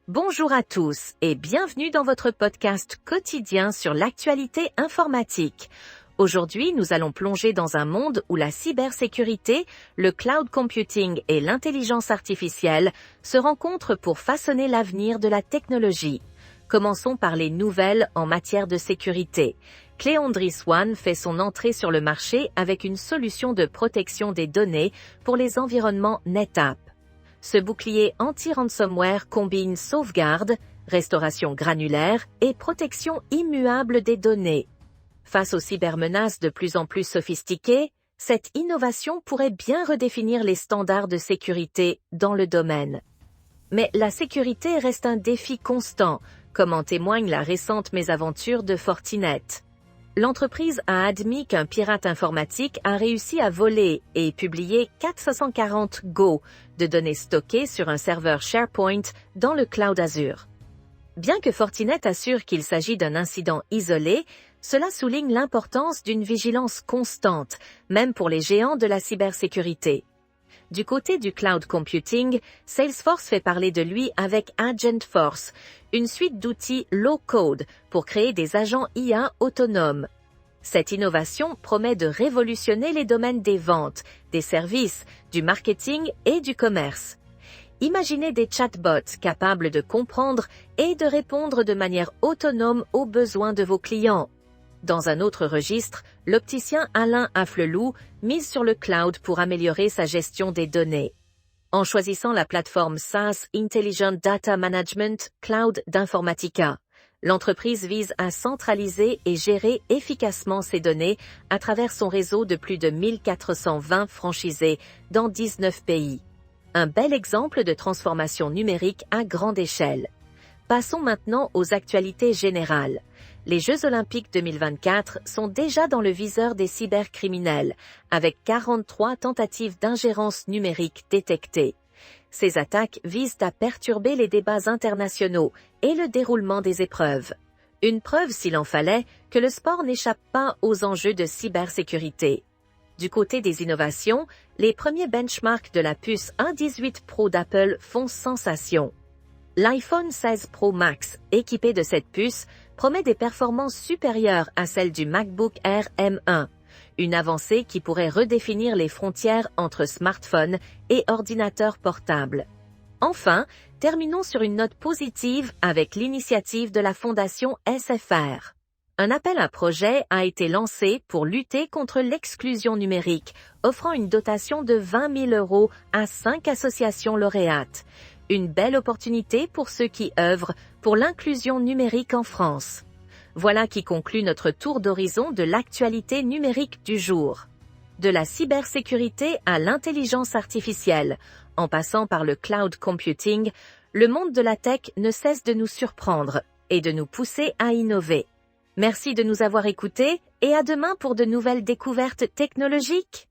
Bonjour à tous et bienvenue dans votre podcast quotidien sur l'actualité informatique. Aujourd'hui, nous allons plonger dans un monde où la cybersécurité, le cloud computing et l'intelligence artificielle se rencontrent pour façonner l'avenir de la technologie. Commençons par les nouvelles en matière de sécurité. Cleandris One fait son entrée sur le marché avec une solution de protection des données pour les environnements NetApp. Ce bouclier anti-ransomware combine sauvegarde, restauration granulaire et protection immuable des données. Face aux cybermenaces de plus en plus sophistiquées, cette innovation pourrait bien redéfinir les standards de sécurité dans le domaine. Mais la sécurité reste un défi constant, comme en témoigne la récente mésaventure de Fortinet. L'entreprise a admis qu'un pirate informatique a réussi à voler et publier 440 Go de données stockées sur un serveur SharePoint dans le cloud Azure. Bien que Fortinet assure qu'il s'agit d'un incident isolé, cela souligne l'importance d'une vigilance constante, même pour les géants de la cybersécurité. Du côté du cloud computing, Salesforce fait parler de lui avec AgentForce, une suite d'outils low-code pour créer des agents IA autonomes. Cette innovation promet de révolutionner les domaines des ventes, des services, du marketing et du commerce. Imaginez des chatbots capables de comprendre et de répondre de manière autonome aux besoins de vos clients. Dans un autre registre, l'opticien Alain Afflelou mise sur le cloud pour améliorer sa gestion des données. En choisissant la plateforme SaaS Intelligent Data Management Cloud d'Informatica, l'entreprise vise à centraliser et gérer efficacement ses données à travers son réseau de plus de 1420 franchisés dans 19 pays. Un bel exemple de transformation numérique à grande échelle. Passons maintenant aux actualités générales. Les Jeux Olympiques 2024 sont déjà dans le viseur des cybercriminels, avec 43 tentatives d'ingérence numérique détectées. Ces attaques visent à perturber les débats internationaux et le déroulement des épreuves. Une preuve, s'il en fallait, que le sport n'échappe pas aux enjeux de cybersécurité. Du côté des innovations, les premiers benchmarks de la puce 1.18 Pro d'Apple font sensation. L'iPhone 16 Pro Max, équipé de cette puce, promet des performances supérieures à celles du MacBook Air M1, une avancée qui pourrait redéfinir les frontières entre smartphones et ordinateurs portables. Enfin, terminons sur une note positive avec l'initiative de la Fondation SFR. Un appel à projet a été lancé pour lutter contre l'exclusion numérique, offrant une dotation de 20 000 € à 5 associations lauréates. Une belle opportunité pour ceux qui œuvrent pour l'inclusion numérique en France. Voilà qui conclut notre tour d'horizon de l'actualité numérique du jour. De la cybersécurité à l'intelligence artificielle, en passant par le cloud computing, le monde de la tech ne cesse de nous surprendre et de nous pousser à innover. Merci de nous avoir écoutés et à demain pour de nouvelles découvertes technologiques.